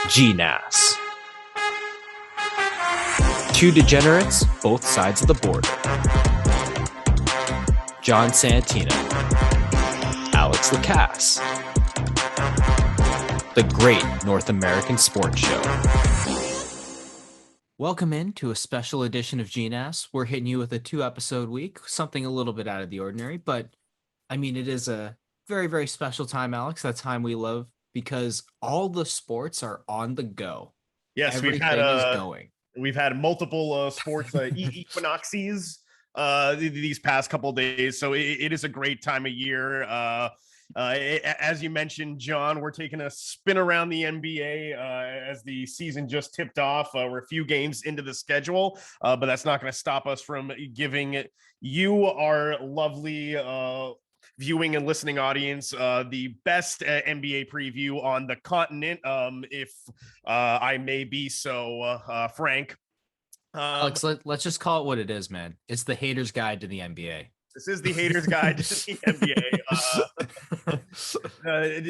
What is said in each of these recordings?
GNASS. Two degenerates, both sides of the border. John Santino, Alex Lacasse. The Great North American Sports Show. Welcome in to a special edition of GNASS. We're hitting you with a 2-episode week, something a little bit out of the ordinary, but I mean, it is a very, very special time, Alex. That time we love because all the sports are on the go. Yes, Everything is going. we've had multiple sports equinoxes these past couple of days, so it is a great time of year. As you mentioned, John, we're taking a spin around the NBA as the season just tipped off. We're a few games into the schedule, but that's not going to stop us from giving you, our lovely viewing and listening audience, the best NBA preview on the continent, if I may be so frank. Alex, let's just call it what it is, man. It's the hater's guide to the NBA. This is the haters guide to the NBA.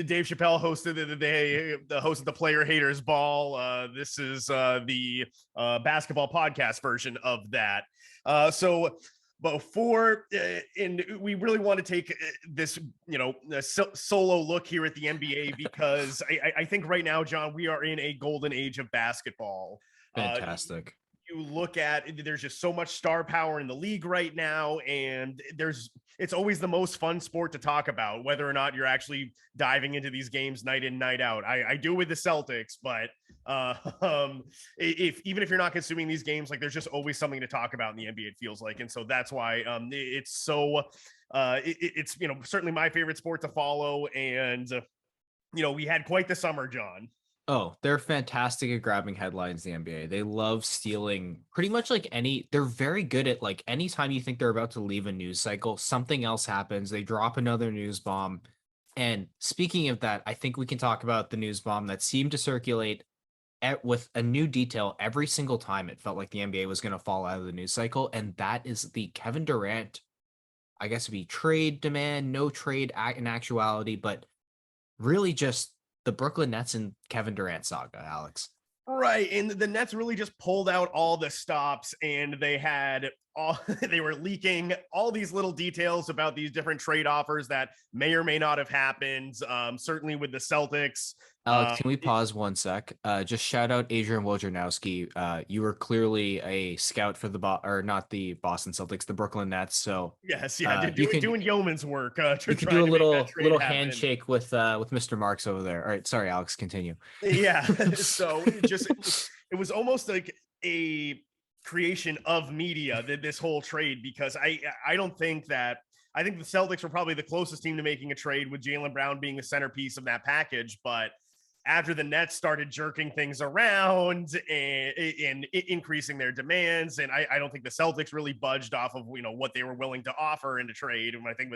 Dave Chappelle hosted the player haters ball. This is the basketball podcast version of that. So before, and we really want to take this, solo look here at the NBA because I think right now, John, we are in a golden age of basketball. Fantastic. You look at, there's just so much star power in the league right now, and it's always the most fun sport to talk about, whether or not you're actually diving into these games night in, night out. I do with the Celtics, but even if you're not consuming these games, like, there's just always something to talk about in the NBA, it feels like. And so that's why it's so it's certainly my favorite sport to follow. And we had quite the summer, John. Oh, they're fantastic at grabbing headlines, the NBA. They love stealing pretty much they're very good at, like, anytime you think they're about to leave a news cycle, something else happens. They drop another news bomb. And speaking of that, I think we can talk about the news bomb that seemed to circulate with a new detail every single time it felt like the NBA was going to fall out of the news cycle. And that is the Kevin Durant, I guess it'd be trade demand, no trade in actuality, but really just the Brooklyn Nets and Kevin Durant saga, Alex. Right. And the Nets really just pulled out all the stops, and they were leaking all these little details about these different trade offers that may or may not have happened. Certainly with the Celtics. Alex, can we pause 1 sec? Just shout out Adrian Wojnarowski. You were clearly a scout for not the Boston Celtics, the Brooklyn Nets. So yes, doing yeoman's work. You can do a little handshake with Mr. Marks over there. All right, sorry, Alex, continue. Yeah, so it was almost like a creation of media, this whole trade, because I think the Celtics were probably the closest team to making a trade, with Jaylen Brown being the centerpiece of that package. But after the Nets started jerking things around and increasing their demands, and I don't think the Celtics really budged off of what they were willing to offer in a trade. And I think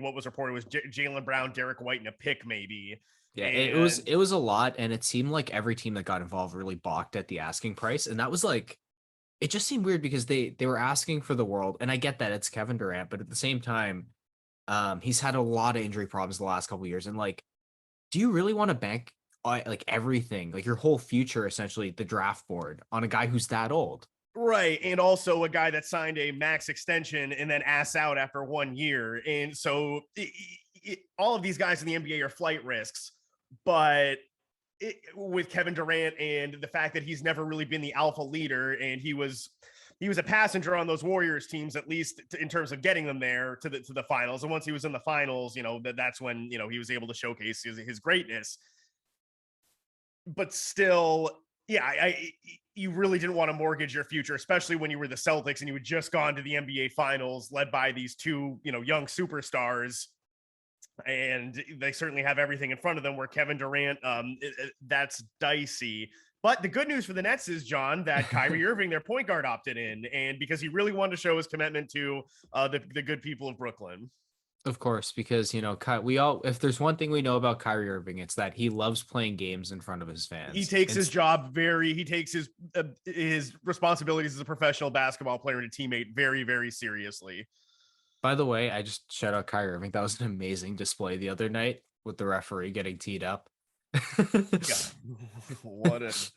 what was reported was Jaylen Brown, Derek White, and a pick maybe. Yeah, it was a lot, and it seemed like every team that got involved really balked at the asking price, and that was like, it just seemed weird because they were asking for the world, and I get that it's Kevin Durant, but at the same time, he's had a lot of injury problems the last couple of years, and like, do you really want to bank like everything, like your whole future, essentially the draft board, on a guy who's that old? Right. And also a guy that signed a max extension and then ass out after 1 year. And so all of these guys in the NBA are flight risks, but with Kevin Durant and the fact that he's never really been the alpha leader, and he was a passenger on those Warriors teams, at least in terms of getting them there to the finals. And once he was in the finals, that's when, he was able to showcase his greatness. But still, yeah, you really didn't want to mortgage your future, especially when you were the Celtics and you had just gone to the NBA finals led by these two, young superstars. And they certainly have everything in front of them, where Kevin Durant, that's dicey. But the good news for the Nets is, John, that Kyrie Irving, their point guard, opted in, and because he really wanted to show his commitment to the good people of Brooklyn. Of course, because if there's one thing we know about Kyrie Irving, it's that he loves playing games in front of his fans. He takes his responsibilities as a professional basketball player and a teammate very, very seriously. By the way, I just shout out Kyrie Irving. That was an amazing display the other night with the referee getting teed up. God, what a All right,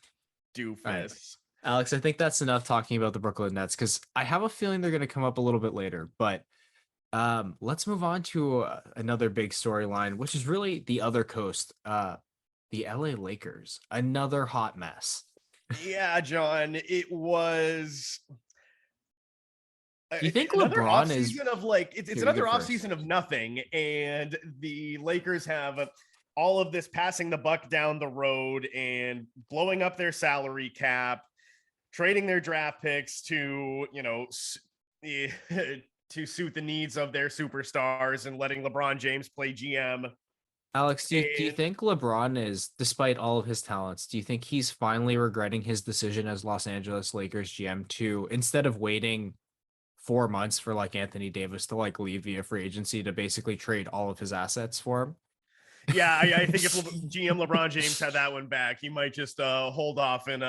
doofus. Alex, I think that's enough talking about the Brooklyn Nets because I have a feeling they're going to come up a little bit later. But let's move on to another big storyline, which is really the other coast, the LA Lakers, another hot mess. Yeah, John, it was Do you think another LeBron is offseason of like it's here? You go another first. offseason of nothing, and the Lakers have all of this passing the buck down the road and blowing up their salary cap, trading their draft picks to to suit the needs of their superstars and letting LeBron James play GM. Alex, do you And think LeBron is, despite all of his talents, do you think he's finally regretting his decision as Los Angeles Lakers GM to, instead of waiting 4 months for like Anthony Davis to like leave via free agency, to basically trade all of his assets for yeah, I think if him? GM LeBron James had that one back, he might just hold off and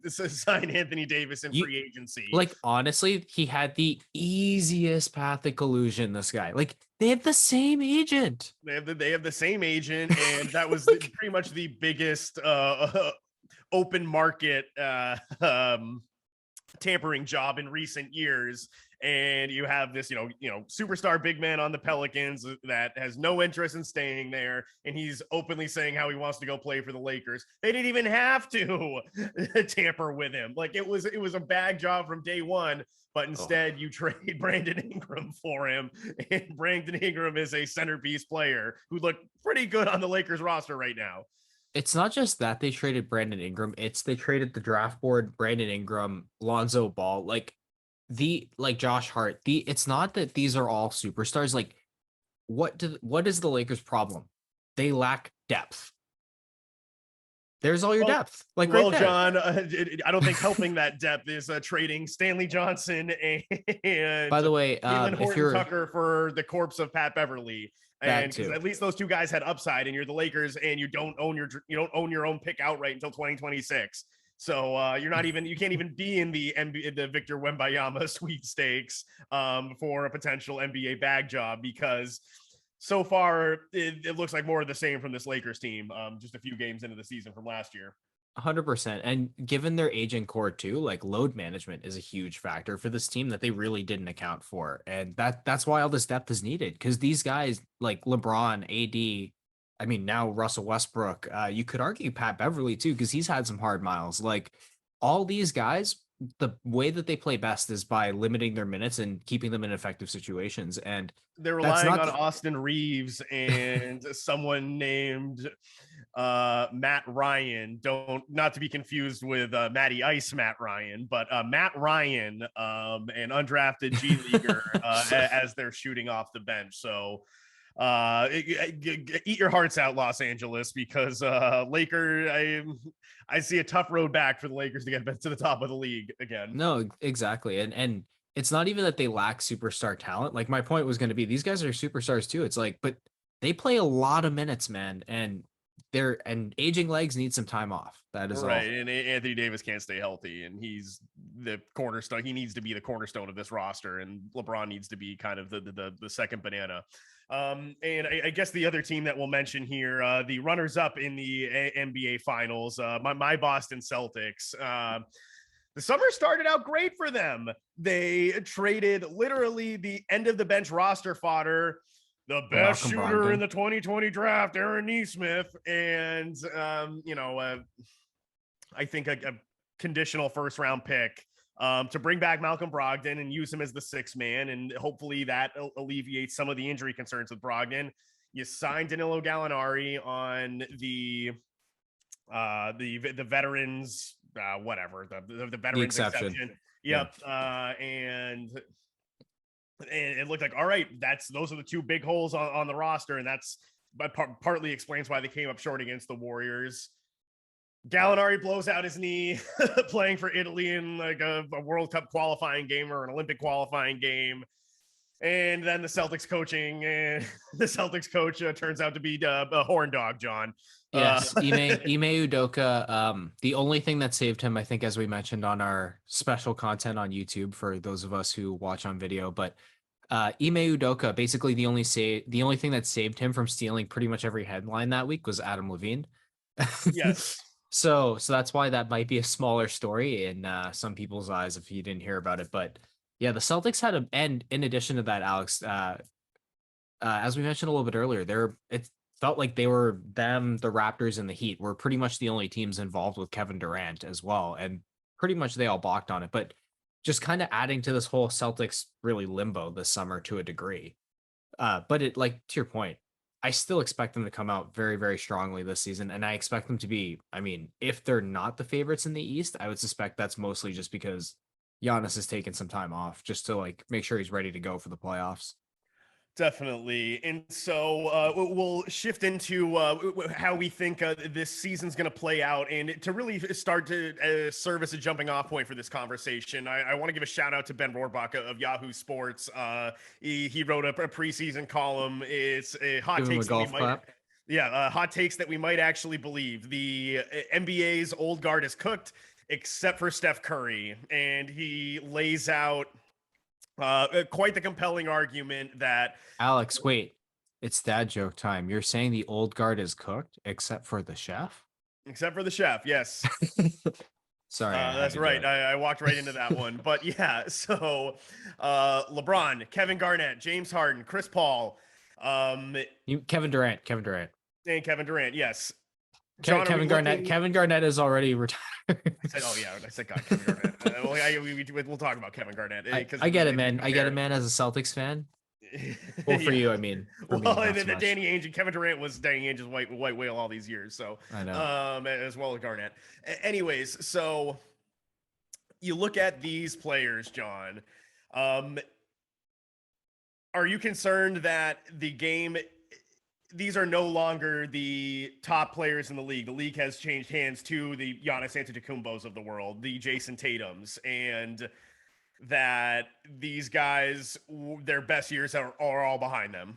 sign Anthony Davis in You free agency. like honestly, he had the easiest path to collusion. This guy, like, they have the same agent. They have the same agent, and that was Like, pretty much the biggest open market tampering job in recent years. And you have this, superstar big man on the Pelicans that has no interest in staying there, and he's openly saying how he wants to go play for the Lakers. They didn't even have to tamper with him. Like it was a bag job from day one. But oh, instead, you trade Brandon Ingram for him, and Brandon Ingram is a centerpiece player who looked pretty good on the Lakers roster right now. it's not just that they traded Brandon Ingram, it's they traded the draft board, Brandon Ingram, Lonzo Ball, like Josh Hart. It's not that these are all superstars. Like, what is the Lakers' problem? They lack depth. There's all your Well, depth, like right well, there. John, I don't think helping that depth is trading Stanley Johnson and By the way, Caitlin if Horton you're Tucker for the corpse of Pat Beverly. that And because too, at least those two guys had upside, and you're the Lakers, and you don't own your own pick outright until 2026. So you can't even be in the Victor Wembanyama sweepstakes for a potential NBA bag job, because so far it looks like more of the same from this Lakers team. Just a few games into the season from last year. 100%. And given their aging core too, like load management is a huge factor for this team that they really didn't account for. And that's why all this depth is needed. Because these guys like LeBron, AD, I mean now Russell Westbrook, you could argue Pat Beverly too, because he's had some hard miles. Like all these guys, the way that they play best is by limiting their minutes and keeping them in effective situations. And They're that's relying not on Austin Reeves and someone named Matt Ryan. Don't Not to be confused with Matty Ice Matt Ryan, but Matt Ryan, an undrafted G leaguer, as they're shooting off the bench. So eat your hearts out, Los Angeles, because I see a tough road back for the Lakers to get to the top of the league again. No, exactly. And it's not even that they lack superstar talent. Like my point was going to be these guys are superstars too. It's like, but they play a lot of minutes, man, and aging legs need some time off. That is Right, all. and Anthony Davis can't stay healthy, and he's the cornerstone. He needs to be the cornerstone of this roster, and LeBron needs to be kind of the second banana. And I guess the other team that we'll mention here, the runners-up in the NBA Finals, my Boston Celtics. The summer started out great for them. They traded literally the end of the bench roster fodder, the For best Malcolm shooter in Brogdon. the 2020 draft, Aaron Neesmith, and I think a conditional first round pick to bring back Malcolm Brogdon and use him as the sixth man. And hopefully that alleviates some of the injury concerns with Brogdon. You signed Danilo Gallinari on the veterans, whatever, the The veterans exception. exception. Yeah. Yep. And it looked like, all right, those are the two big holes on the roster, and that's partly explains why they came up short against the Warriors. Gallinari blows out his knee playing for Italy in like a World Cup qualifying game or an Olympic qualifying game. And then the Celtics coaching, the Celtics coach turns out to be a horn dog, John. Yes, Ime Udoka. The only thing that saved him, I think, as we mentioned on our special content on YouTube for those of us who watch on video, but Ime Udoka, basically the only thing that saved him from stealing pretty much every headline that week was Adam Levine. Yes. So that's why that might be a smaller story in some people's eyes if you didn't hear about it. But yeah, the Celtics had a, and in addition to that, Alex, as we mentioned a little bit earlier, it felt like they were them, the Raptors, and the Heat were pretty much the only teams involved with Kevin Durant as well, and pretty much they all balked on it. But just kind of adding to this whole Celtics really limbo this summer to a degree. But it like to your point, I still expect them to come out very, very strongly this season, and I expect them to be. I mean, if they're not the favorites in the East, I would suspect that's mostly just because Giannis has taken some time off just to like make sure he's ready to go for the playoffs. Definitely. And so we'll shift into how we think this season's going to play out. And to really start to serve as a jumping off point for this conversation, I want to give a shout out to Ben Rohrbach of Yahoo Sports. He wrote a preseason column. It's hot Give him a takes that we golf might. clap. Yeah, hot takes that we might actually believe. The NBA's old guard is cooked, except for Steph Curry. And he lays out quite the compelling argument that Alex, wait. It's dad joke time. You're saying the old guard is cooked except for the chef? except for the chef, yes. Sorry, I had That's to do right. it. I walked right into that one. But yeah, so LeBron, Kevin Garnett, James Harden, Chris Paul, um, Kevin Durant, Kevin Durant. and Kevin Durant. Yes. John, are we Kevin Garnett. looking? Kevin Garnett is already retired. I said, oh yeah, I said God, Kevin Garnett. We'll talk about Kevin Garnett because I get it, they man. I get it, compare. man. As a Celtics fan, well, for Yeah. you, I mean, for me, Well, and not then so the much. Danny Ainge and Kevin Durant was Danny Ainge's white whale all these years. So, I know. as well as Garnett. Anyways, so you look at these players, John. Um, are you concerned that the game? These are no longer the top players in the league. The league has changed hands to the Giannis Antetokounmpos of the world, the Jason Tatums, and that these guys, their best years are all behind them.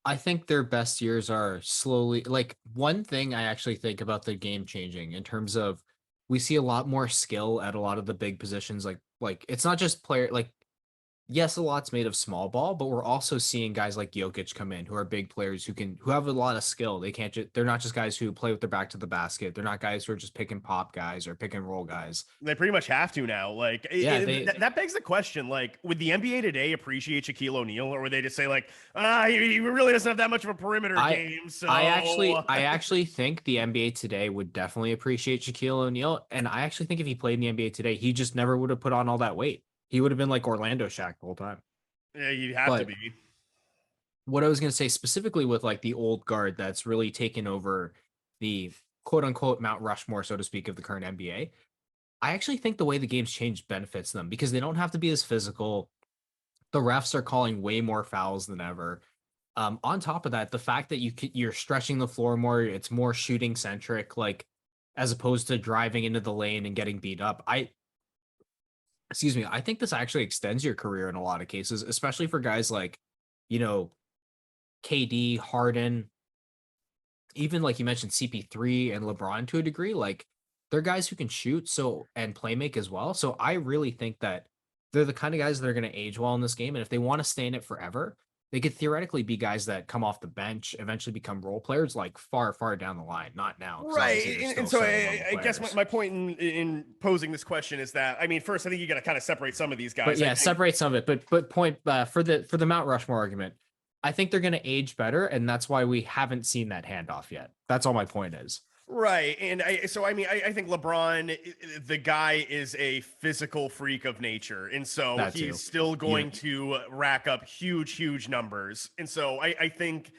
I think their best years are slowly like one thing I actually think about the game changing in terms of we see a lot more skill at a lot of the big positions like it's not just player like yes, a lot's made of small ball, but we're also seeing guys like Jokic come in who are big players who have a lot of skill. They can't just they're not just guys who play with their back to the basket. They're not guys who are just pick and pop guys or pick and roll guys. They pretty much have to now. Like Yeah, they that begs the question: like, would the NBA today appreciate Shaquille O'Neal, or would they just say like, he really doesn't have that much of a perimeter I game? So I actually think the NBA today would definitely appreciate Shaquille O'Neal, and I actually think if he played in the NBA today, he just never would have put on all that weight. He would have been like Orlando Shaq the whole time. yeah, you'd have to But be. what I was going to say specifically with like the old guard that's really taken over the quote unquote Mount Rushmore, so to speak, of the current NBA. I actually think the way the game's changed benefits them because they don't have to be as physical. The refs are calling way more fouls than ever. On top of that, the fact that you're stretching the floor more, it's more shooting centric, like as opposed to driving into the lane and getting beat up. Excuse me, I think this actually extends your career in a lot of cases, especially for guys like, you know, KD, Harden, even like you mentioned CP3 and LeBron to a degree, like they're guys who can shoot and play make as well. So I really think that they're the kind of guys that are going to age well in this game. And if they want to stay in it forever, they could theoretically be guys that come off the bench, eventually become role players like far, far down the line. Not now, because obviously Right. they're And still so starting level I guess players. my point in posing this question is that, I mean, first, I think you got to kind of separate some of these But guys. I yeah, think, separate some of it. But point for the Mount Rushmore argument, I think they're going to age better, and that's why we haven't seen that handoff yet. That's all my point is. right. And I mean, I think LeBron, the guy is a physical freak of nature. And so That he's too. still You going to rack up huge numbers. And so I think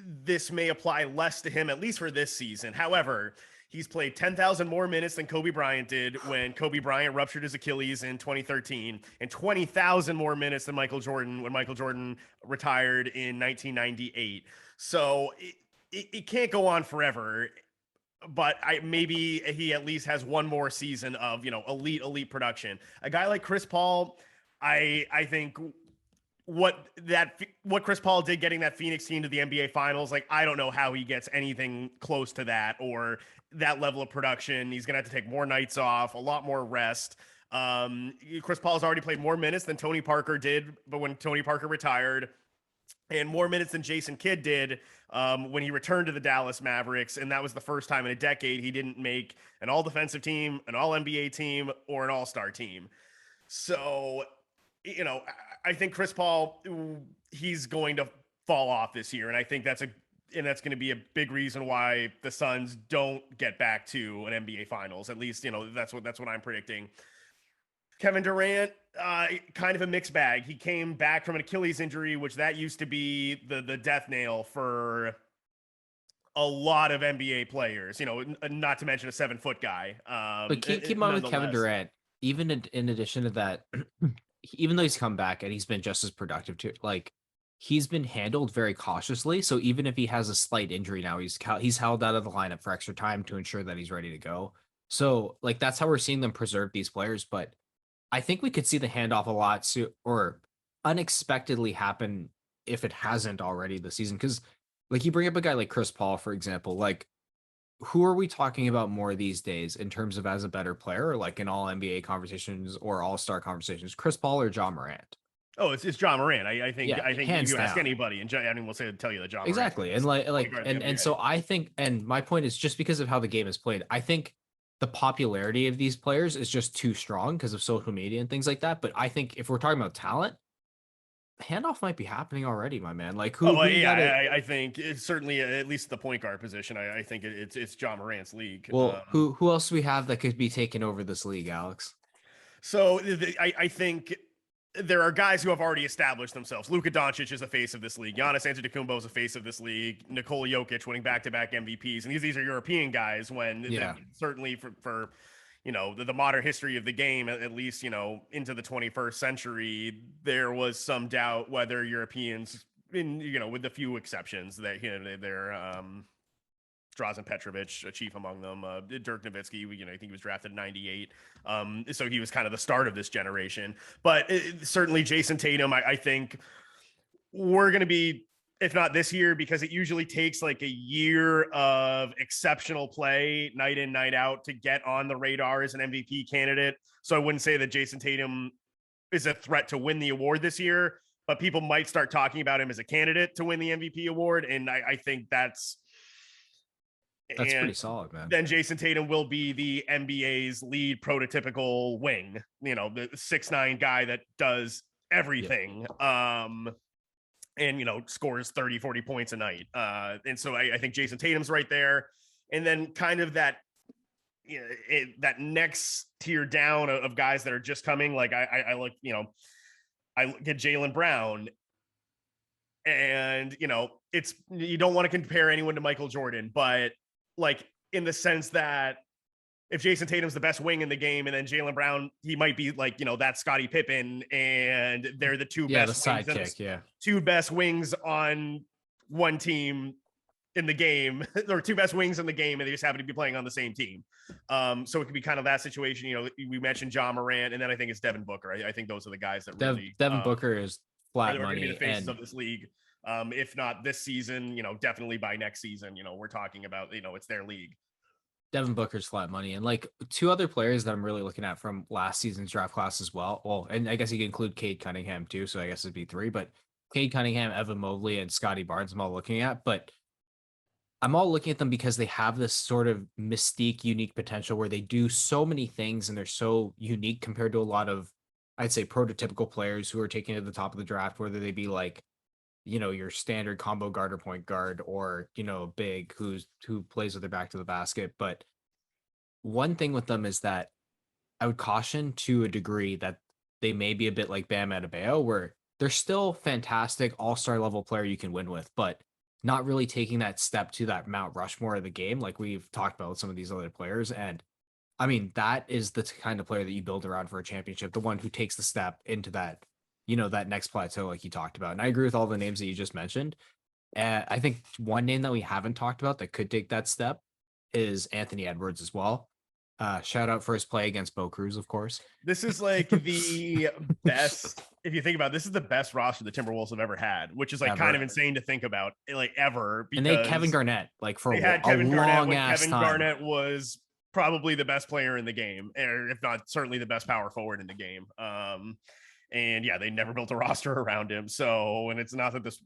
this may apply less to him, at least for this season. However, he's played 10,000 more minutes than Kobe Bryant did when Kobe Bryant ruptured his Achilles in 2013, and 20,000 more minutes than Michael Jordan when Michael Jordan retired in 1998. So it can't go on forever, but maybe he at least has one more season of elite production. A guy like Chris Paul, I think what Chris Paul did getting that Phoenix team to the NBA Finals, like I don't know how he gets anything close to that or that level of production. He's gonna have to take more nights off, a lot more rest. Chris Paul's already played more minutes than Tony Parker did, but when Tony Parker retired, and more minutes than Jason Kidd did when he returned to the Dallas Mavericks, and that was the first time in a decade he didn't make an all defensive team, an all NBA team, or an all star team. So, I think Chris Paul, he's going to fall off this year, and I think that's going to be a big reason why the Suns don't get back to an NBA Finals. At least, that's what I'm predicting. Kevin Durant, kind of a mixed bag. He came back from an Achilles injury, which that used to be the death nail for a lot of NBA players. Not to mention a 7-foot guy. But keep in mind with Kevin Nonetheless. Durant, even in addition to that, even though he's come back and he's been just as productive too, like he's been handled very cautiously. So even if he has a slight injury now, he's held out of the lineup for extra time to ensure that he's ready to go. So like that's how we're seeing them preserve these players. But I think we could see the handoff a lot or unexpectedly happen if it hasn't already this season. Because like you bring up a guy like Chris Paul, for example, like who are we talking about more these days in terms of as a better player, like in all NBA conversations or all star conversations, Chris Paul or John Morant? Oh, it's John Morant. I think Yeah, I think if hands you ask down. anybody, and I mean, we'll tell you that John Morant's the Exactly. And best point guard in the and NBA. so I think, and my point is just because of how the game is played, I think the popularity of these players is just too strong because of social media and things like that. But I think if we're talking about talent, handoff might be happening already, my man. Like Oh, who you yeah, gotta I think it's certainly at least the point guard position. I think it's John Morant's league. well, who else do we have that could be taking over this league, Alex? So I think there are guys who have already established themselves. Luka Doncic is a face of this league. Giannis Antetokounmpo is a face of this league. Nikola Jokic winning back-to-back MVPs, and these are European guys. When Yeah. certainly for the modern history of the game, at least into the 21st century, there was some doubt whether Europeans, with a few exceptions, that they're Drazen Petrovic, a chief among them. Dirk Nowitzki, I think he was drafted in '98. So he was kind of the start of this generation. But certainly Jason Tatum, I think we're going to be, if not this year, because it usually takes like a year of exceptional play, night in, night out, to get on the radar as an MVP candidate. So I wouldn't say that Jason Tatum is a threat to win the award this year, but people might start talking about him as a candidate to win the MVP award. And I think That's and pretty solid, man. then Jason Tatum will be the NBA's lead prototypical wing, the 6'9" guy that does Yeah. everything. And scores 30, 40 points a night. And so I think Jason Tatum's right there. And then kind of that that next tier down of guys that are just coming, like I look, I look at Jaylen Brown, and it's, you don't want to compare anyone to Michael Jordan, but like in the sense that if Jason Tatum's the best wing in the game, and then Jaylen Brown, he might be like, that's Scottie Pippen, and they're the Yeah, the best wings, sidekick, yeah. two best wings on one team in the game, or two best wings in the game, and they just happen to be playing on the same team. So it could be kind of that situation. We mentioned John Morant, and then I think it's Devin Booker. I think those are the guys that really Devin Booker is are flat going to be the money faces and of this league. If not this season, definitely by next season. We're talking about, it's their league. Devin Booker's flat money. And like two other players that I'm really looking at from last season's draft class as well. Well, and I guess you can include Cade Cunningham too. So I guess it'd be three, but Cade Cunningham, Evan Mobley, and Scotty Barnes I'm all looking at. But I'm all looking at them because they have this sort of mystique, unique potential where they do so many things and they're so unique compared to a lot of, I'd say, prototypical players who are taken to the top of the draft, whether they be like, your standard combo guard or point guard, or, big who plays with their back to the basket. But one thing with them is that I would caution to a degree that they may be a bit like Bam Adebayo, where they're still fantastic all-star level player you can win with, but not really taking that step to that Mount Rushmore of the game, like we've talked about with some of these other players. And I mean, that is the kind of player that you build around for a championship, the one who takes the step into that, that next plateau, like you talked about. And I agree with all the names that you just mentioned. And I think one name that we haven't talked about that could take that step is Anthony Edwards as well. Shout out for his play against Bo Cruz, of course. This is like the best, if you think about it, this is the best roster the Timberwolves have ever had, which is like kind of insane to think about, like ever. And they had Kevin Garnett, like for they had a Kevin Garnett long when ass Kevin time. Garnett was probably the best player in the game, or if not certainly the best power forward in the game. And yeah, they never built a roster around him. So, and it's not that this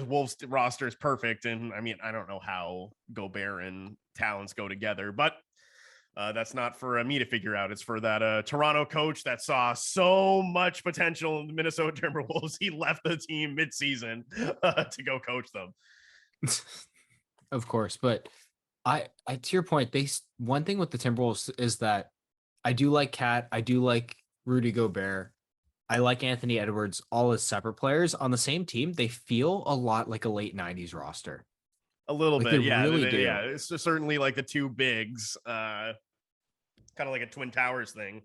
Wolves roster is perfect. And I mean, I don't know how Gobert and Towns go together, but that's not for me to figure out. It's for that Toronto coach that saw so much potential in the Minnesota Timberwolves. He left the team midseason to go coach them. Of course, but I to your point, one thing with the Timberwolves is that I do like Cat, I do like Rudy Gobert, I like Anthony Edwards, all as separate players on the same team. They feel a lot like a late '90s roster, A little like they bit, yeah, really yeah. do. It's certainly like the two bigs, kind of like a Twin Towers thing.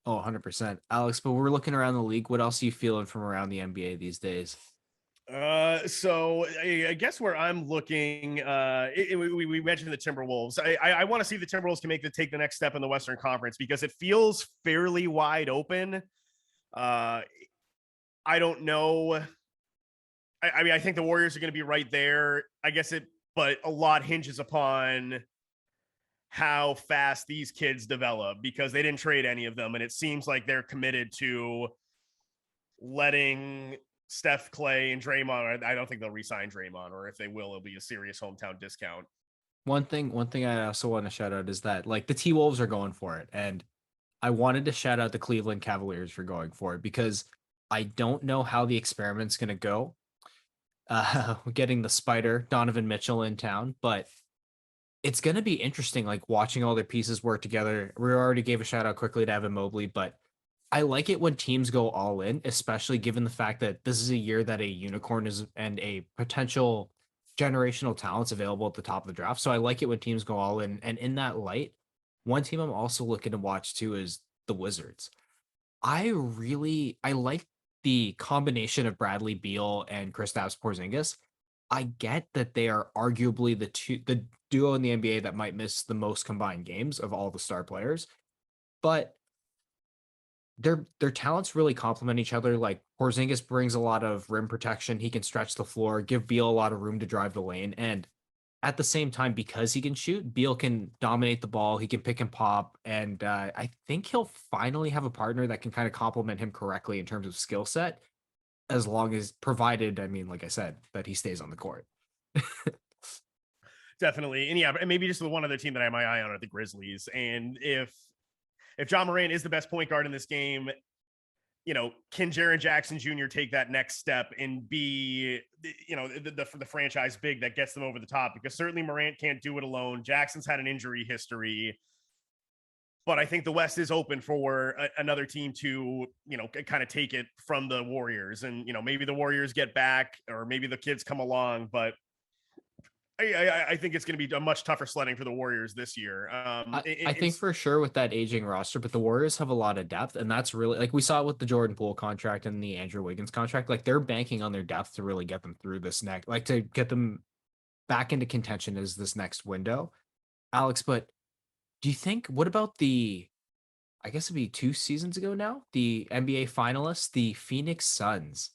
Oh, 100%, Alex. But we're looking around the league. What else are you feeling from around the NBA these days? So I guess where I'm looking, we mentioned the Timberwolves. I want to see the Timberwolves can take the next step in the Western Conference because it feels fairly wide open. Uh, I don't know. I mean, I think the Warriors are going to be right there. I guess but a lot hinges upon how fast these kids develop because they didn't trade any of them, and it seems like they're committed to letting Steph, Clay, and Draymond. I don't think they'll re-sign Draymond, or if they will, it'll be a serious hometown discount. One thing I also want to shout out is that like the T Wolves are going for it, and I wanted to shout out the Cleveland Cavaliers for going for it because I don't know how the experiment's going to go. Getting the Spider Donovan Mitchell in town, but it's going to be interesting, like watching all their pieces work together. We already gave a shout out quickly to Evan Mobley, but I like it when teams go all in, especially given the fact that this is a year that a unicorn is and a potential generational talents available at the top of the draft. So I like it when teams go all in. And in that light, one team I'm also looking to watch too is the Wizards. I like the combination of Bradley Beal and Kristaps Porzingis. I get that they are arguably the duo in the NBA that might miss the most combined games of all the star players, but their talents really complement each other. Like Porzingis brings a lot of rim protection. He can stretch the floor, give Beal a lot of room to drive the lane, and at the same time, because he can shoot, Beal can dominate the ball. He can pick and pop, and I think he'll finally have a partner that can kind of complement him correctly in terms of skill set, as long as provided, I mean, like I said, that he stays on the court. Definitely, and yeah, and maybe just the one other team that I have my eye on are the Grizzlies. And if John Morant is the best point guard in this game, can Jaren Jackson Jr. take that next step and be, the franchise big that gets them over the top? Because certainly Morant can't do it alone. Jackson's had an injury history, but I think the West is open for another team to, kind of take it from the Warriors. And, maybe the Warriors get back or maybe the kids come along, but I think it's going to be a much tougher sledding for the Warriors this year. I think for sure with that aging roster, but the Warriors have a lot of depth, and that's really like we saw it with the Jordan Poole contract and the Andrew Wiggins contract. Like they're banking on their depth to really get them through this next, like to get them back into contention as this next window. Alex, but do you think what about I guess it'd be 2 seasons ago now, the NBA finalists, the Phoenix Suns?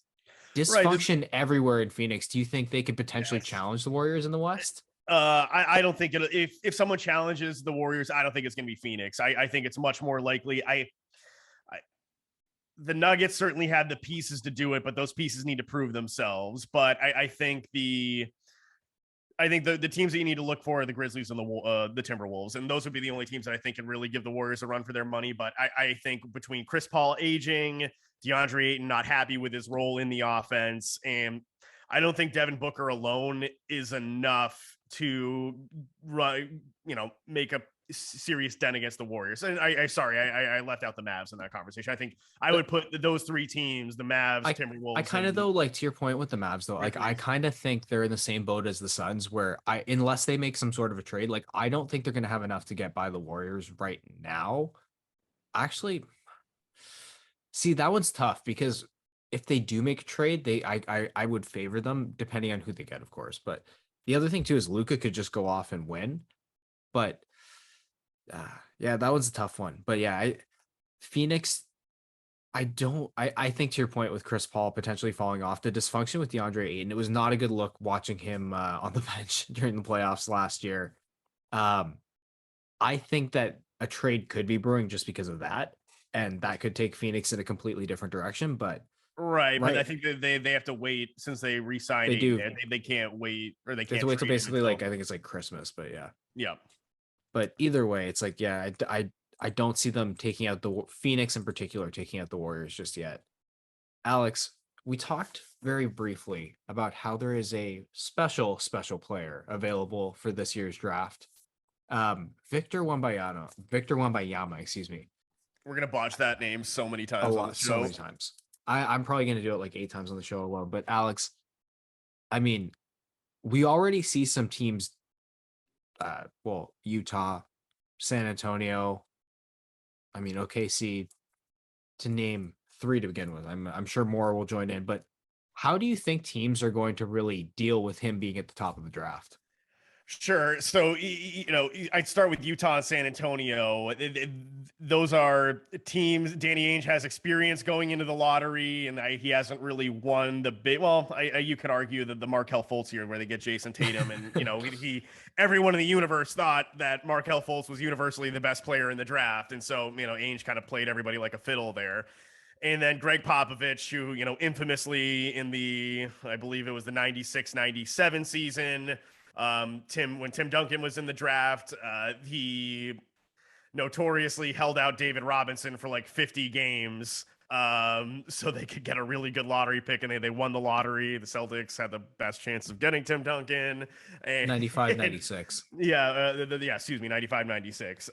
right. Dysfunction everywhere in Phoenix. Do you think they could potentially Yes. challenge the Warriors in the West? I don't think if someone challenges the Warriors, I don't think it's going to be Phoenix. I think it's much more likely. The Nuggets certainly had the pieces to do it, but those pieces need to prove themselves. But I think the teams that you need to look for are the Grizzlies and the Timberwolves, and those would be the only teams that I think can really give the Warriors a run for their money. But I think between Chris Paul aging, DeAndre Ayton not happy with his role in the offense, and I don't think Devin Booker alone is enough to make a serious dent against the Warriors. And I left out the Mavs in that conversation. I think I would put those three teams: the Mavs, I Timberwolves, kind of and though like to your point with the Mavs though, like I Grizzlies. kind of think they're in the same boat as the Suns where I unless they make some sort of a trade, like I don't think they're going to have enough to get by the Warriors right now. Actually, see that one's tough because if they do make a trade, I would favor them depending on who they get, of course. But the other thing too is Luca could just go off and win. But yeah, that one's a tough one. But yeah, Phoenix I don't. I think to your point with Chris Paul potentially falling off, the dysfunction with DeAndre Ayton, it was not a good look watching him on the bench during the playoffs last year. Um, I think that a trade could be brewing just because of that. and that could take Phoenix in a completely different direction. But Right, but I right, think that they have to wait since they re-signed they Ayton. do. They can't wait, or they They have to can't wait till trade him basically like until I think it's like Christmas, but yeah. yeah. But either way, it's like yeah, I don't see them taking out the Phoenix in particular taking out the Warriors just yet. Alex, we talked very briefly about how there is a special player available for this year's draft. Victor Wambayama, excuse me, We're gonna botch that name so many a times on the lot, so show. many times. I'm probably gonna do it like 8 times on the show alone. But Alex, I mean, we already see some teams, well, Utah, San Antonio, I mean, OKC, to name three to begin with. I'm sure more will join in, but how do you think teams are going to really deal with him being at the top of the draft? Sure. So, I'd start with Utah and San Antonio. Those are teams. Danny Ainge has experience going into the lottery, and he hasn't really won the big. Well, you could argue that the Markelle Fultz year, where they get Jason Tatum, and everyone in the universe thought that Markelle Fultz was universally the best player in the draft, and so Ainge kind of played everybody like a fiddle there. And then Greg Popovich, who, infamously in I believe it was the 96-97 season, when Tim Duncan was in the draft, he notoriously held out David Robinson for like 50 games so they could get a really good lottery pick, and they won the lottery. The Celtics had the best chance of getting Tim Duncan. And 95, 96. yeah, excuse me, 95, 96.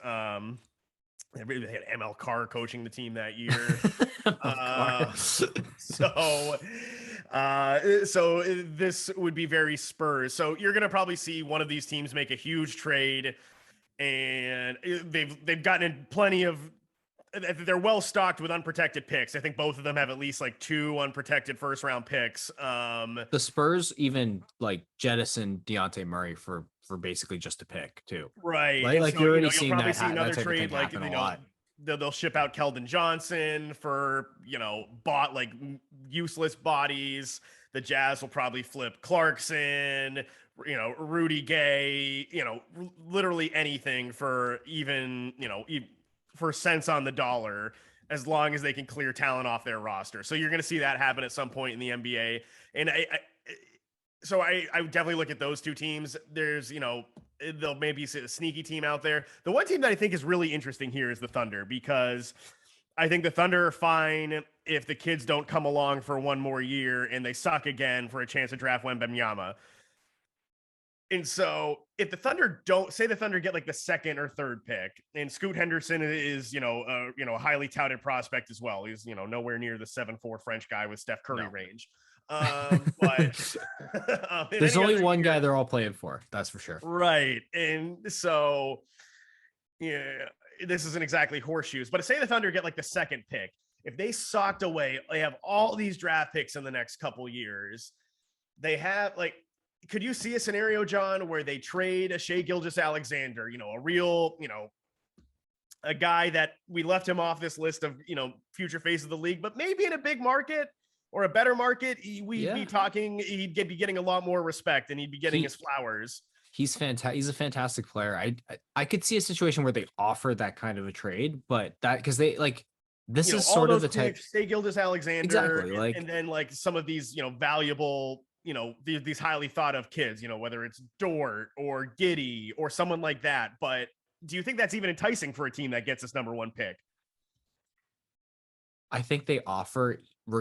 They had ML Carr coaching the team that year. Uh, so, so this would be very Spurs. So you're going to probably see one of these teams make a huge trade, and they've gotten in plenty of. They're well stocked with unprotected picks. I think both of them have at least like 2 unprotected first round picks. The Spurs even like jettison Deontay Murray for basically just a pick too. Right. Like And like so, you're already you'll seeing probably that see that another type of thing trade like, happen a lot. they'll ship out Keldon Johnson for, bought like useless bodies. The Jazz will probably flip Clarkson, Rudy Gay, literally anything for even, for cents on the dollar, as long as they can clear talent off their roster. So you're going to see that happen at some point in the NBA. And I would definitely look at those two teams. There's, they'll maybe see a sneaky team out there. The one team that I think is really interesting here is the Thunder, because I think the Thunder are fine if the kids don't come along for one more year and they suck again for a chance to draft Wembanyama. And so if the Thunder get like the second or third pick, and Scoot Henderson is, a highly touted prospect as well. He's, nowhere near the 7'4" French guy with Steph Curry No. range. But There's any only other one year, guy they're all playing for, that's for sure. right. And so, yeah, this isn't exactly horseshoes, but say the Thunder get like the second pick. If they socked away, they have all these draft picks in the next couple years. They have like, could you see a scenario, John, where they trade a Shea Gilgeous-Alexander, a real, a guy that we left him off this list of, future face of the league, but maybe in a big market or a better market, we'd be talking, he'd be getting a lot more respect, and he'd be getting his flowers. He's fantastic. He's a fantastic player. I could see a situation where they offer that kind of a trade, but that because they like this is all sort of those the type. picks, Shea Gilgeous-Alexander, Exactly, like and then like some of these, valuable, these highly thought of kids, whether it's Dort or Giddy or someone like that. But do you think that's even enticing for a team that gets this number 1 pick? I think they offer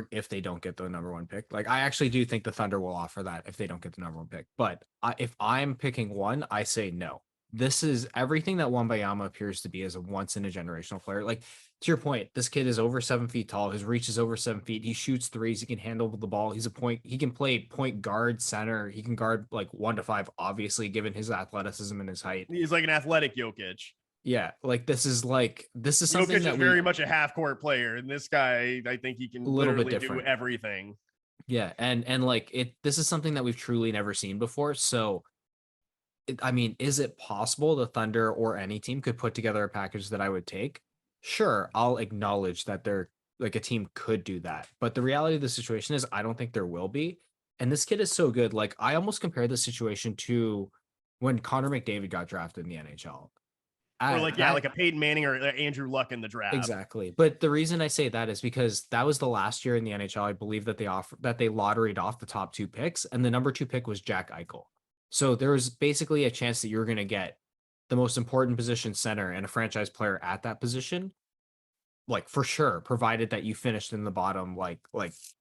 if they don't get the number 1 pick. Like I actually do think the Thunder will offer that if they don't get the number 1 pick. But if I'm picking one, I say no. This is everything that Wembanyama appears to be as a once in a generational player. Like to your point, this kid is over 7 feet tall. His reach is over 7 feet. He shoots threes. He can handle the ball. He can play point guard, center. He can guard like 1 to 5, obviously, given his athleticism and his height. He's like an athletic Jokic. Yeah, like this is something Jokic that is very much a half court player, and this guy, I think he can literally do everything. Yeah, and like this is something that we've truly never seen before. So, I mean, is it possible the Thunder or any team could put together a package that I would take? Sure, I'll acknowledge that they're like a team could do that, but the reality of the situation is I don't think there will be. And this kid is so good. Like I almost compare the situation to when Connor McDavid got drafted in the NHL. Or That like a Peyton Manning or Andrew Luck in the draft. exactly. But the reason I say that is because that was the last year in the NHL, I believe, that they lotteried off the top two picks, and the number two pick was Jack Eichel. So there was basically a chance that you were going to get the most important position center and a franchise player at that position, like for sure, provided that you finished in the bottom, like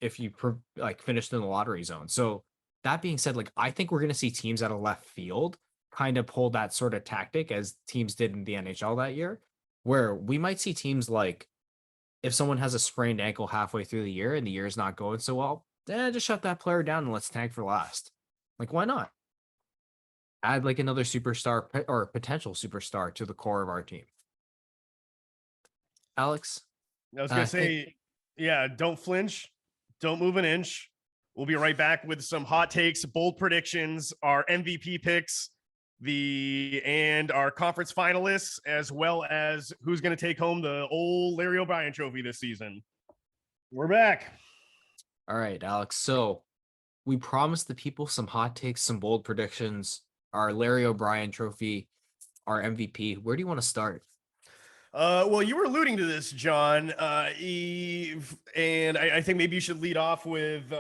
if you like finished in the lottery zone. So that being said, like I think we're going to see teams out of left field kind of pull that sort of tactic as teams did in the NHL that year, where we might see teams like if someone has a sprained ankle halfway through the year and the year's not going so well, just shut that player down and let's tank for last. Like why not? Add like another superstar or potential superstar to the core of our team. Alex, I was gonna think say, yeah, don't flinch, don't move an inch. We'll be right back with some hot takes, bold predictions, our MVP picks, and our conference finalists, as well as who's going to take home the old Larry O'Brien trophy this season. We're back. All right, Alex. So we promised the people some hot takes, some bold predictions, our Larry O'Brien trophy, our MVP. Where do you want to start? Well, you were alluding to this, John, and I think maybe you should lead off with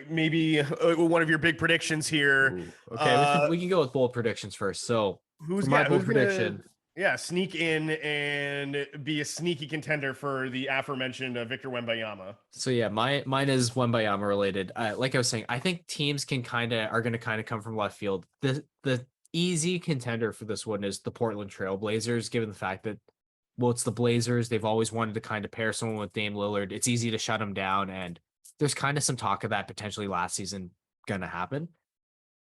maybe one of your big predictions here. Ooh, okay, we can go with bold predictions first. So for my bold who's prediction, gonna sneak in and be a sneaky contender for the aforementioned Victor Wembanyama? so yeah, mine is Wembayama related. Like I was saying, I think teams are going to kind of come from left field. The easy contender for this one is the Portland Trailblazers, given the fact that, well, it's the Blazers. They've always wanted to kind of pair someone with Dame Lillard. It's easy to shut him down, and there's kind of some talk of that potentially last season going to happen.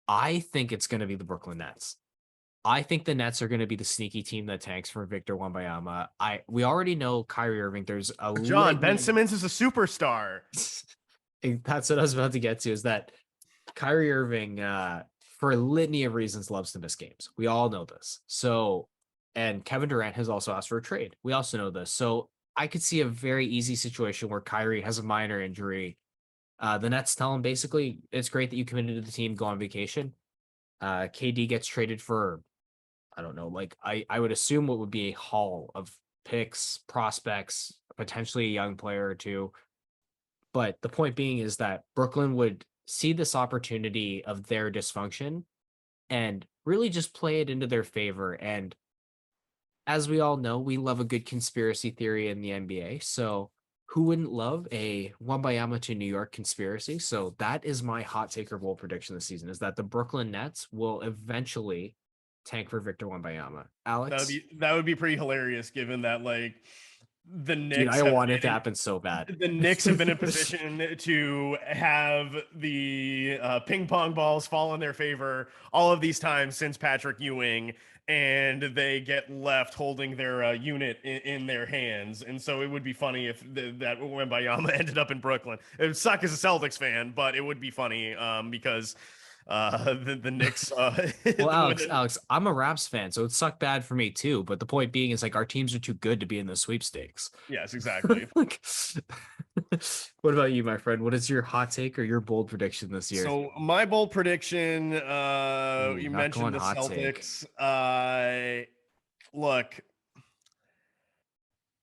I think it's going to be the Brooklyn Nets. I think the Nets are going to be the sneaky team that tanks for Victor Wembanyama. We already know Kyrie Irving. There's a John, Ben litany. Simmons is a superstar. That's what I was about to get to. Is that Kyrie Irving, for a litany of reasons, loves to miss games. We all know this. So, and Kevin Durant has also asked for a trade. We also know this. So I could see a very easy situation where Kyrie has a minor injury. The Nets tell him basically, it's great that you committed to the team, go on vacation. KD gets traded for, I don't know, like I would assume what would be a haul of picks, prospects, potentially a young player or two. But the point being is that Brooklyn would see this opportunity of their dysfunction and really just play it into their favor. And as we all know, we love a good conspiracy theory in the NBA. So who wouldn't love a Wembayama to New York conspiracy? So that is my hot take or bold prediction this season, is that the Brooklyn Nets will eventually tank for Victor Wembanyama. Alex? That would be pretty hilarious, given that like the Dude, Knicks I have want it to been happen so bad. the Knicks have been in position to have the ping pong balls fall in their favor all of these times since Patrick Ewing, and they get left holding their unit in their hands. And so it would be funny if that Wembanyama ended up in Brooklyn. It would suck as a Celtics fan, but it would be funny because the Knicks. Well, Alex, I'm a Raps fan, so it sucked bad for me too. But the point being is like our teams are too good to be in the sweepstakes. Yes, exactly. Like, what about you, my friend? What is your hot take or your bold prediction this year? So my bold prediction, Ooh, you not going mentioned the hot take. Celtics. Look,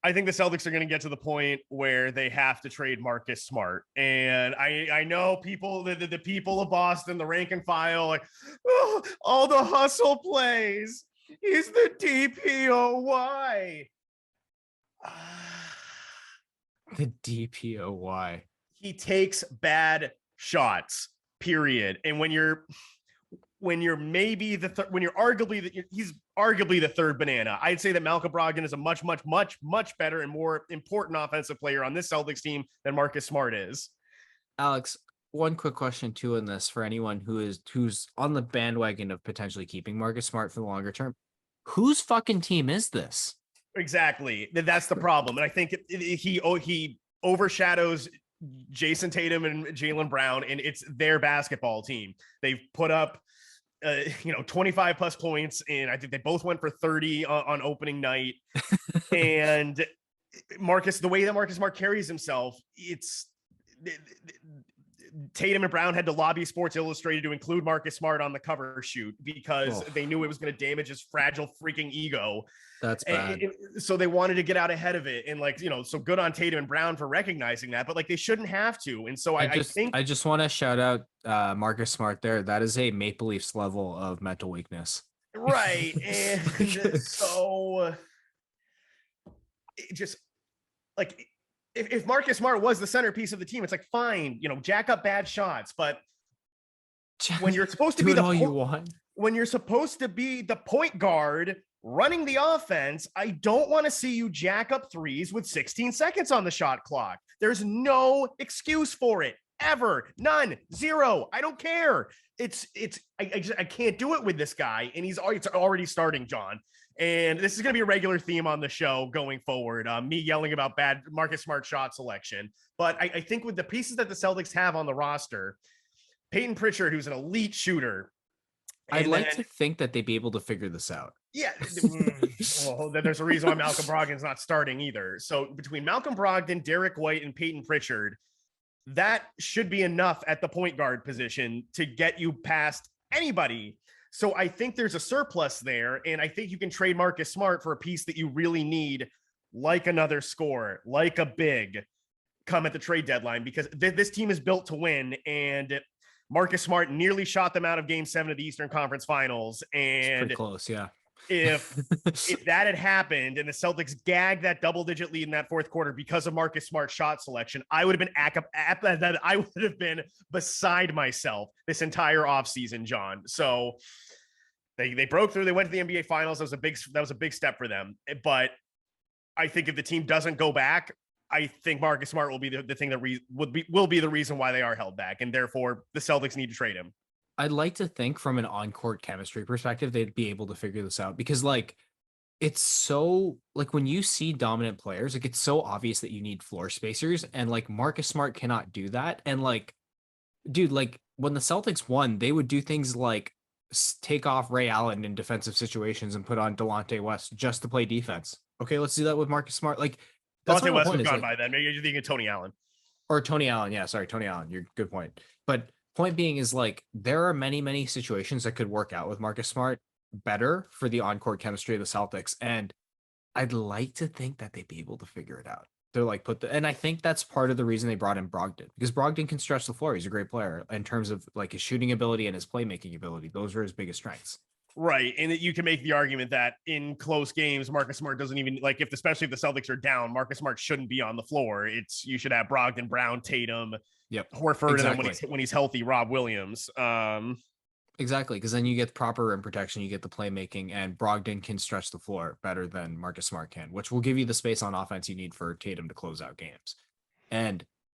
I think the Celtics are going to get to the point where they have to trade Marcus Smart. And I know people, the people of Boston, the rank and file, like, oh, all the hustle plays. He's the DPOY. The DPOY. He takes bad shots, period. And when you're maybe when you're arguably he's arguably the third banana. I'd say that Malcolm Brogdon is a much better and more important offensive player on this Celtics team than Marcus Smart is. Alex, one quick question too in this for anyone who's on the bandwagon of potentially keeping Marcus Smart for the longer term. Whose fucking team is this? Exactly. That's the problem. And I think he overshadows Jason Tatum and Jaylen Brown, and it's their basketball team. They've put up 25 plus points, and I think they both went for 30 on opening night. And the way that Marcus Smart carries himself, Tatum and Brown had to lobby Sports Illustrated to include Marcus Smart on the cover shoot because Oh, they knew it was going to damage his fragile freaking ego. that's bad. So they wanted to get out ahead of it. And like, so good on Tatum and Brown for recognizing that, but like they shouldn't have to. And so I think I just want to shout out Marcus Smart there. That is a Maple Leafs level of mental weakness. right. And so it just like if Marcus Smart was the centerpiece of the team, it's like fine, jack up bad shots, but when you're supposed to do be it all you want. when you're supposed to be the point guard running the offense, I don't want to see you jack up threes with 16 seconds on the shot clock. There's no excuse for it ever. None. Zero. I don't care. I can't do it with this guy, and it's already starting, John. And this is going to be a regular theme on the show going forward. Me yelling about bad Marcus Smart shot selection. But I think with the pieces that the Celtics have on the roster, Peyton Pritchard, who's an elite shooter. I'd like to think that they'd be able to figure this out. Yeah. Well, there's a reason why Malcolm Brogdon's not starting either. So between Malcolm Brogdon, Derek White, and Peyton Pritchard, that should be enough at the point guard position to get you past anybody. So I think there's a surplus there, and I think you can trade Marcus Smart for a piece that you really need, like another scorer, like a big, come at the trade deadline, because this team is built to win, and Marcus Smart nearly shot them out of Game 7 of the Eastern Conference Finals. And it's pretty close, yeah. If that had happened and the Celtics gagged that double-digit lead in that fourth quarter because of Marcus Smart's shot selection, I would have been beside myself this entire offseason, John. So they broke through. They went to the NBA Finals. That was a big step for them. But I think if the team doesn't go back, I think Marcus Smart will be the thing that will be the reason why they are held back, and therefore the Celtics need to trade him. I'd like to think from an on-court chemistry perspective, they'd be able to figure this out, because like it's so like when you see dominant players, like it's so obvious that you need floor spacers, and like Marcus Smart cannot do that. And like, dude, like when the Celtics won, they would do things like take off Ray Allen in defensive situations and put on Delonte West just to play defense. Okay, let's do that with Marcus Smart. Like that's Delonte West was gone like, by then. Maybe you're thinking of Tony Allen. Or Tony Allen. Yeah, sorry, Tony Allen. You're good point. But point being is like there are many situations that could work out with Marcus Smart better for the on-court chemistry of the Celtics, and I'd like to think that they'd be able to figure it out. They're like and I think that's part of the reason they brought in Brogdon, because Brogdon can stretch the floor. He's a great player in terms of like his shooting ability and his playmaking ability. Those are his biggest strengths. Right. And you can make the argument that in close games, Marcus Smart doesn't even like especially if the Celtics are down, Marcus Smart shouldn't be on the floor. You should have Brogdon, Brown, Tatum, Horford, exactly. And then when he's healthy, Rob Williams. Exactly. Because then you get the proper rim protection, you get the playmaking, and Brogdon can stretch the floor better than Marcus Smart can, which will give you the space on offense you need for Tatum to close out games.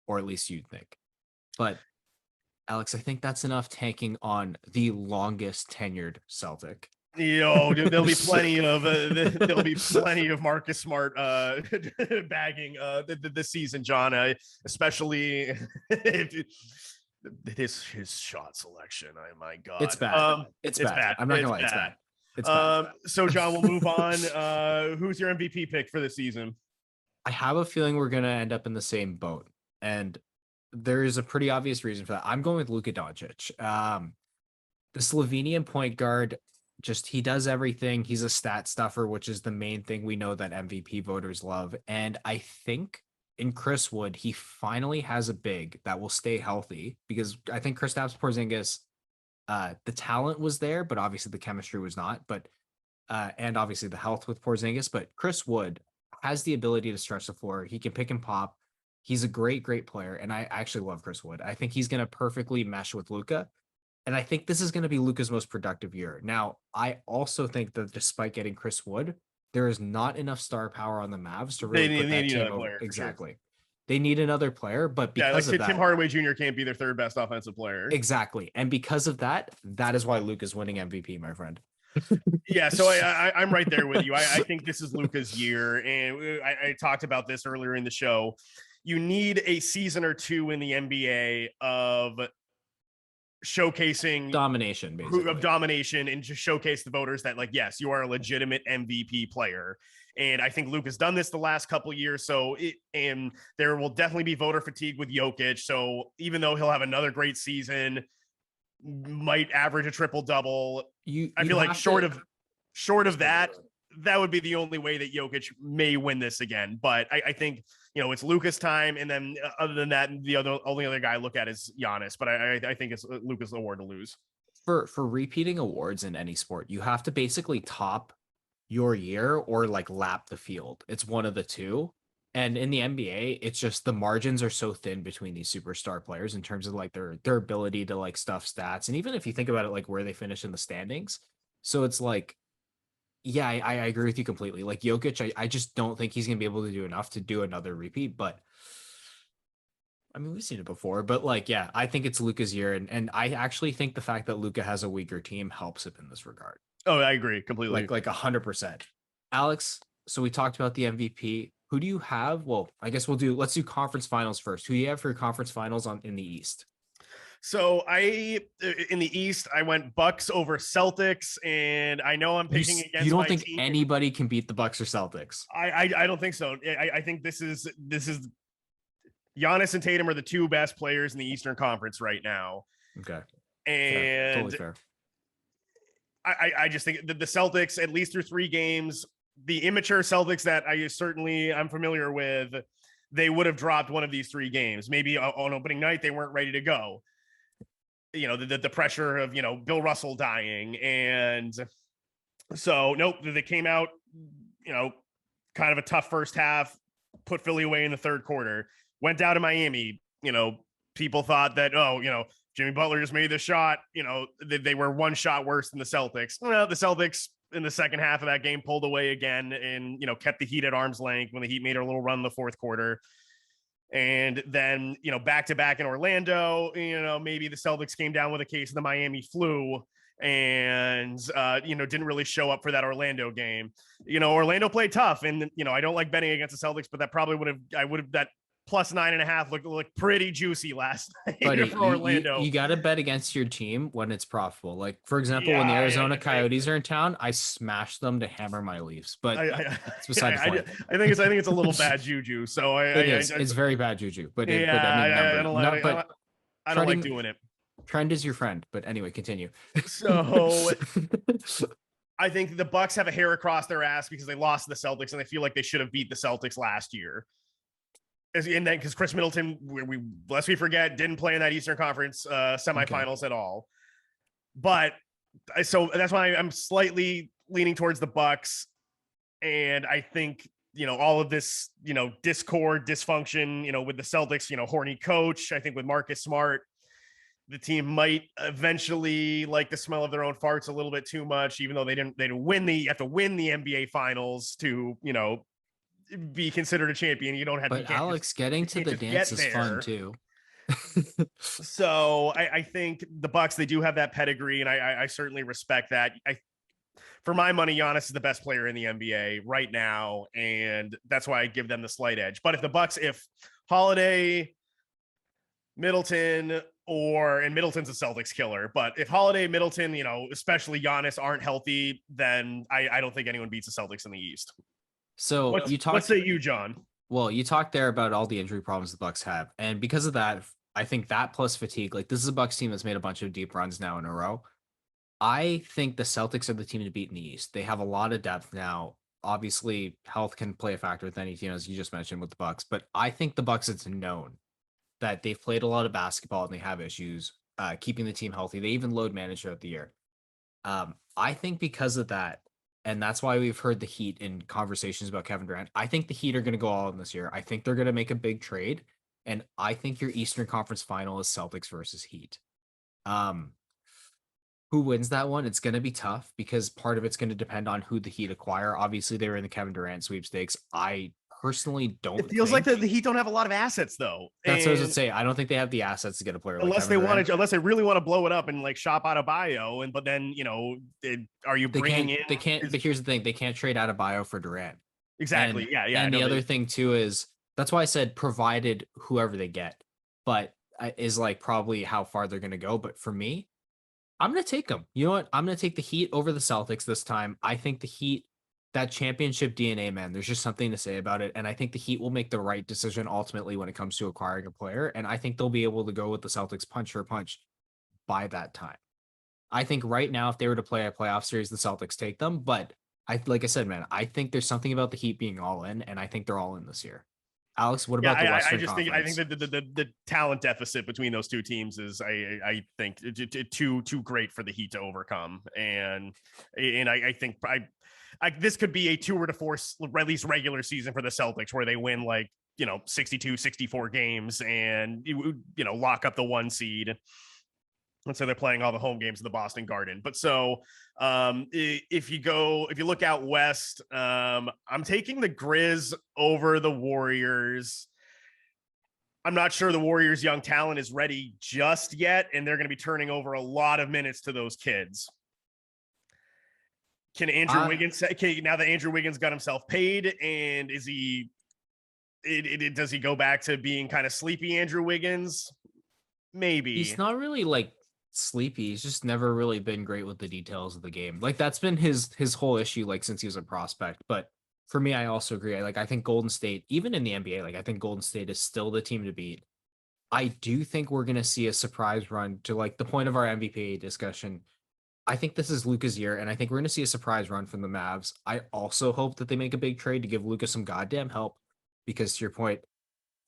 Or at least you'd think. But Alex, I think that's enough tanking on the longest tenured Celtic. There'll be plenty of Marcus Smart bagging this season, John. Especially his shot selection. Oh my God, it's bad. It's bad. I'm not gonna lie, it's bad. It's bad. So John, we'll move on. Who's your MVP pick for this season? I have a feeling we're gonna end up in the same boat, and there is a pretty obvious reason for that. I'm going with Luka Doncic. The Slovenian point guard, he does everything. He's a stat stuffer, which is the main thing we know that MVP voters love. And I think in Chris Wood, he finally has a big that will stay healthy, because I think Kristaps Porzingis, the talent was there, but obviously the chemistry was not. But and obviously the health with Porzingis, but Chris Wood has the ability to stretch the floor. He can pick and pop. He's a great player, and I actually love Chris Wood. I think he's going to perfectly mesh with Luka, and I think this is going to be Luka's most productive year. Now, I also think that despite getting Chris Wood, there is not enough star power on the Mavs to really put that team over. Exactly. Sure. They need another player, but because of that, Tim Hardaway Jr. can't be their third best offensive player. Exactly, and because of that, that is why Luka's winning MVP, my friend. Yeah, so I'm right there with you. I think this is Luka's year, and I talked about this earlier in the show. You need a season or two in the NBA of showcasing domination, basically. Of domination, and just showcase the voters that, like, yes, you are a legitimate MVP player. And I think Luke has done this the last couple of years. And there will definitely be voter fatigue with Jokic. So even though he'll have another great season, might average a triple double, I You feel like have to. short of that, that would be the only way that Jokic may win this again. But I think, it's Luka's time. And then other than that, the only other guy I look at is Giannis. But I think it's Luka's award to lose. For repeating awards in any sport, you have to basically top your year or like lap the field. It's one of the two. And in the NBA, it's just the margins are so thin between these superstar players in terms of like their ability to like stuff stats. And even if you think about it, like where they finish in the standings. So it's like, yeah, I agree with you completely. Like Jokic, I just don't think he's gonna be able to do enough to do another repeat. But I mean, we've seen it before, but like, yeah, I think it's Luka's year, and I actually think the fact that Luka has a weaker team helps him in this regard. Oh, I agree completely. Like 100%. Alex, so we talked about the MVP. Who do you have? Well, I guess let's do conference finals first. Who do you have for your conference finals in the East? So in the East, I went Bucks over Celtics, and I know I'm picking You against don't my think team. anybody can beat the Bucks or Celtics? I don't think so. I think this is Giannis and Tatum are the two best players in the Eastern Conference right now. Okay. Fair. And Totally fair. I just think that the Celtics, at least through 3 games, the immature Celtics that I'm familiar with, they would have dropped one of these 3 games. Maybe on opening night, they weren't ready to go. The pressure of, Bill Russell dying. And so, nope, they came out, kind of a tough first half, put Philly away in the third quarter, went down to Miami. People thought that, Jimmy Butler just made the shot. They were one shot worse than the Celtics. Well, the Celtics in the second half of that game pulled away again and, kept the Heat at arm's length when the Heat made a little run in the fourth quarter. And then, back to back in Orlando, maybe the Celtics came down with a case of the Miami flu and, didn't really show up for that Orlando game. Orlando played tough. And, I don't like betting against the Celtics, but that probably that plus 9.5 looked pretty juicy last night. Buddy, for Orlando. you got to bet against your team when it's profitable. Like, for example, when the Arizona Coyotes are in town, I smash them to hammer my Leafs. But it's beside the point. I think it's a little bad juju. So it's very bad juju. But I don't like doing it. Trend is your friend. But anyway, continue. So I think the Bucks have a hair across their ass because they lost to the Celtics and they feel like they should have beat the Celtics last year. And then because Chris Middleton, lest we forget, didn't play in that Eastern Conference semifinals at all. But so that's why I'm slightly leaning towards the Bucks. And I think, all of this, discord, dysfunction, with the Celtics, horny coach, I think with Marcus Smart, the team might eventually like the smell of their own farts a little bit too much, even though they didn't win you have to win the NBA finals to, be considered a champion. You don't have but Alex, getting to the dance is fun too. So I think the Bucks, they do have that pedigree, and I certainly respect that. For my money, Giannis is the best player in the NBA right now, and that's why I give them the slight edge. But if Holiday, Middleton, and Middleton's a Celtics killer, but if Holiday, Middleton, especially Giannis, aren't healthy, then I don't think anyone beats the Celtics in the East. So what say you, John? Well, you talked there about all the injury problems the Bucks have, and because of that, I think that plus fatigue, like this is a Bucks team that's made a bunch of deep runs now in a row. I think the Celtics are the team to beat in the East. They have a lot of depth now. Obviously, health can play a factor with any team, as you just mentioned with the Bucks, but I think the Bucks, it's known that they've played a lot of basketball and they have issues keeping the team healthy. They even load manage throughout the year. I think because of that, and that's why we've heard the Heat in conversations about Kevin Durant. I think the Heat are going to go all in this year. I think they're going to make a big trade. And I think your Eastern Conference final is Celtics versus Heat. Who wins that one? It's going to be tough because part of it's going to depend on who the Heat acquire. Obviously, they were in the Kevin Durant sweepstakes. I personally don't. It feels like the Heat don't have a lot of assets, though. That's what I was going to say. I don't think they have the assets to get a player unless unless they really want to blow it up and like shop out of bio. But then are you bringing in? They can't. But here's the thing: they can't trade out of bio for Durant. Exactly. And the other thing too is that's why I said provided whoever they get, but is like probably how far they're going to go. But for me, I'm going to take them. You know what? I'm going to take the Heat over the Celtics this time. I think the Heat, that championship DNA, man, there's just something to say about it. And I think the Heat will make the right decision ultimately when it comes to acquiring a player. And I think they'll be able to go with the Celtics punch for punch by that time. I think right now, if they were to play a playoff series, the Celtics take them. But like I said, man, I think there's something about the Heat being all in, and I think they're all in this year. Alex, what Yeah, about the I Western just think Conference? that the talent deficit between those two teams is I think too great for the Heat to overcome, and I think this could be a tour de force at least regular season for the Celtics where they win like 62, 64 games and lock up the 1 seed. And so they're playing all the home games in the Boston Garden. But so if you look out west, I'm taking the Grizz over the Warriors. I'm not sure the Warriors' young talent is ready just yet, and they're going to be turning over a lot of minutes to those kids. Can Andrew Wiggins? Now that Andrew Wiggins got himself paid, and is he? Does he go back to being kind of sleepy Andrew Wiggins? Maybe. He's not really like sleepy. He's just never really been great with the details of the game. Like that's been his whole issue, like since he was a prospect. But for me, I also agree. I think Golden State, even in the NBA, like I think Golden State is still the team to beat. I do think we're gonna see a surprise run to like the point of our MVP discussion. I think this is Luka's year, and I think we're gonna see a surprise run from the Mavs. I also hope that they make a big trade to give Luka some goddamn help, because to your point,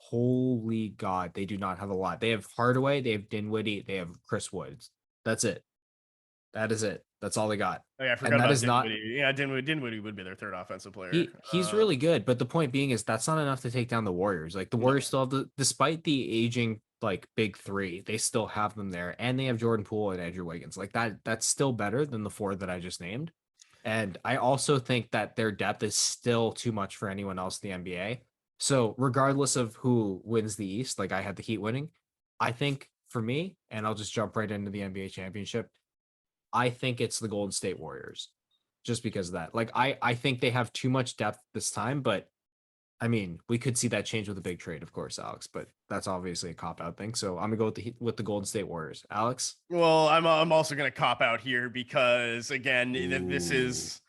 holy God, they do not have a lot. They have Hardaway, they have Dinwiddie, they have Chris Woods. That's it. That is it. That's all they got. Oh, yeah, I And forgot that about is not Dinwiddie. Yeah, Dinwiddie would be their third offensive player. he's really good, but the point being is that's not enough to take down the Warriors. Like the No. Warriors still have despite the aging like big three, they still have them there, and they have Jordan Poole and Andrew Wiggins. Like that's still better than the four that I just named. And I also think that their depth is still too much for anyone else in the NBA. So regardless of who wins the East, like I had the Heat winning, I think for me, and I'll just jump right into the NBA championship, I think it's the Golden State Warriors just because of that. Like I think they have too much depth this time, but I mean, we could see that change with a big trade, of course, Alex, but that's obviously a cop out thing. So I'm gonna go with the Golden State Warriors. Alex? Well, I'm also going to cop out here because again, this Ooh, is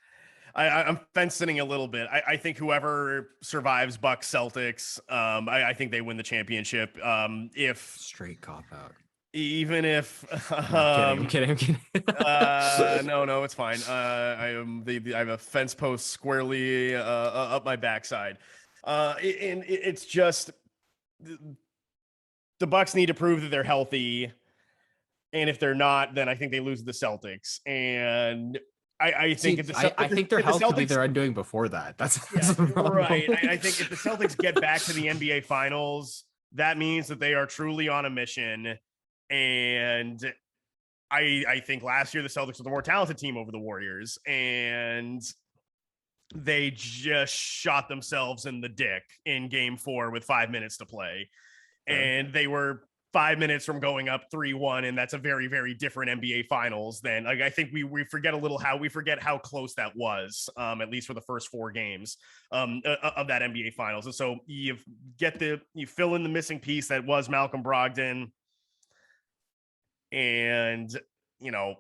I'm fence sitting a little bit. I think whoever survives Bucks Celtics, I think they win the championship. If straight cop out. even if No, I'm kidding. I'm kidding. I'm kidding. no, it's fine. I have a fence post squarely up my backside. And it's just the Bucks need to prove that they're healthy, and if they're not, then I think they lose the Celtics. And I think See, I think their if the health could be Celtics, their undoing before that. That's yeah, the problem. right. I think if the Celtics get back to the NBA Finals, that means that they are truly on a mission. And I think last year the Celtics were the more talented team over the Warriors, and they just shot themselves in the dick in Game 4 with 5 minutes to play, Fair. and they were 5 minutes from going up 3-1, and that's a very, very different NBA Finals than like I think we forget how close that was, at least for the first 4 games of that NBA Finals. And so you fill in the missing piece that was Malcolm Brogdon, and you know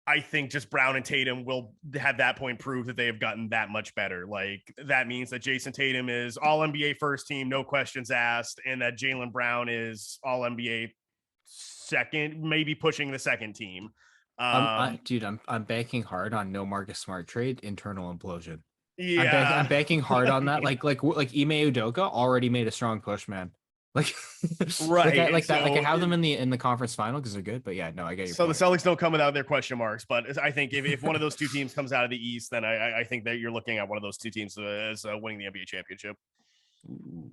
I think just Brown and Tatum will have that point prove that they have gotten that much better. Like that means that Jason Tatum is all NBA first team, no questions asked, and that Jaylen Brown is all NBA second, maybe pushing the second team. Dude, I'm banking hard on no Marcus Smart trade, internal implosion. I'm Yeah. banking hard on that. Like Ime Udoka already made a strong push, man. Like, Right. And like that. Like I so have them in the conference final because they're good. But yeah, no, I get your so the point. Celtics don't come without their question marks, but I think if one of those two teams comes out of the East, then I think that you're looking at one of those two teams as winning the NBA championship. Ooh,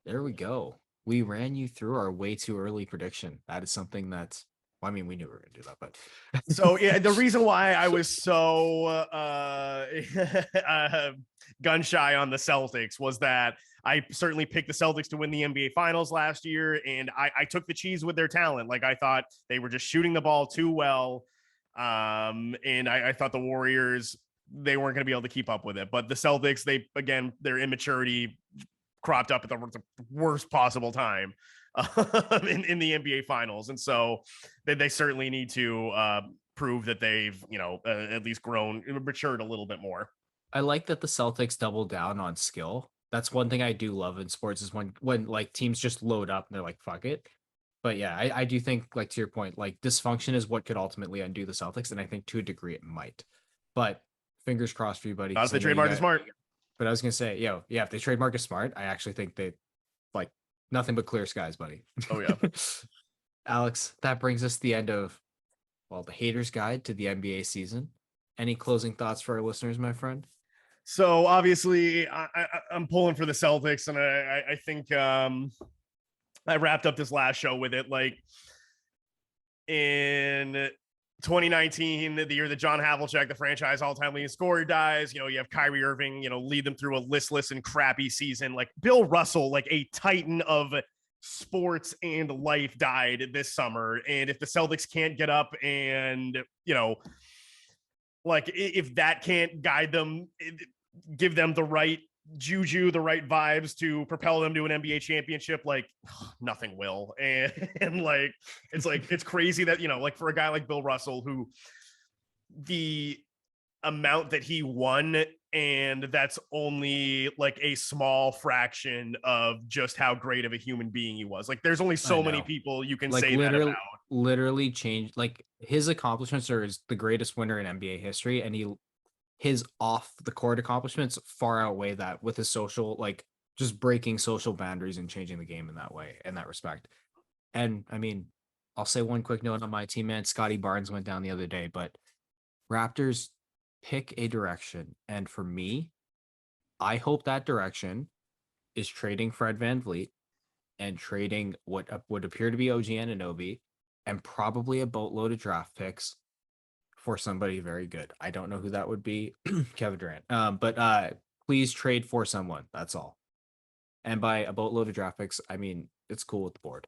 there we go. We ran you through our way too early prediction. That is something that's. Well, I mean, we knew we were gonna do that, but So yeah, the reason why I was so gun shy on the Celtics was that I certainly picked the Celtics to win the NBA Finals last year, and I took the cheese with their talent. Like I thought they were just shooting the ball too well, and I thought the Warriors they weren't going to be able to keep up with it. But the Celtics, their immaturity cropped up at the worst possible time in the NBA Finals, and so they certainly need to prove that they've, at least grown, matured a little bit more. I like that the Celtics double down on skill. That's one thing I do love in sports is when like teams just load up and they're like, fuck it. But yeah, I do think, like to your point, like dysfunction is what could ultimately undo the Celtics, and I think to a degree it might. But fingers crossed for you, buddy, Not because if I they know trade you Marcus got. Smart. But I was gonna say, yeah, if they trade Marcus Smart, I actually think they like nothing but clear skies, buddy. Oh yeah. Alex, that brings us to the end of the haters' guide to the NBA season. Any closing thoughts for our listeners, my friend? So obviously, I'm pulling for the Celtics, and I think I wrapped up this last show with it. Like in 2019, the year that John Havlicek, the franchise all-time leading scorer, dies. You have Kyrie Irving, lead them through a listless and crappy season. Like Bill Russell, like a titan of sports and life, died this summer. And if the Celtics can't get up and, like if that can't guide them, give them the right juju, the right vibes to propel them to an NBA championship, like nothing will. And like it's crazy that, like for a guy like Bill Russell, who the amount that he won, and that's only like a small fraction of just how great of a human being he was. Like there's only I so many know. people you can Like say that about. literally changed, like his accomplishments are is the greatest winner in NBA history, and his off the court accomplishments far outweigh that with his social, like just breaking social boundaries and changing the game in that way, in that respect. And I mean, I'll say one quick note on my team, man. Scotty Barnes went down the other day, but Raptors pick a direction. And for me, I hope that direction is trading Fred Van Vliet and trading what would appear to be OG Anunoby and probably a boatload of draft picks for somebody very good. I don't know who that would be, Kevin Durant. But please trade for someone. That's all. And by a boatload of draft picks, I mean it's cool with the board.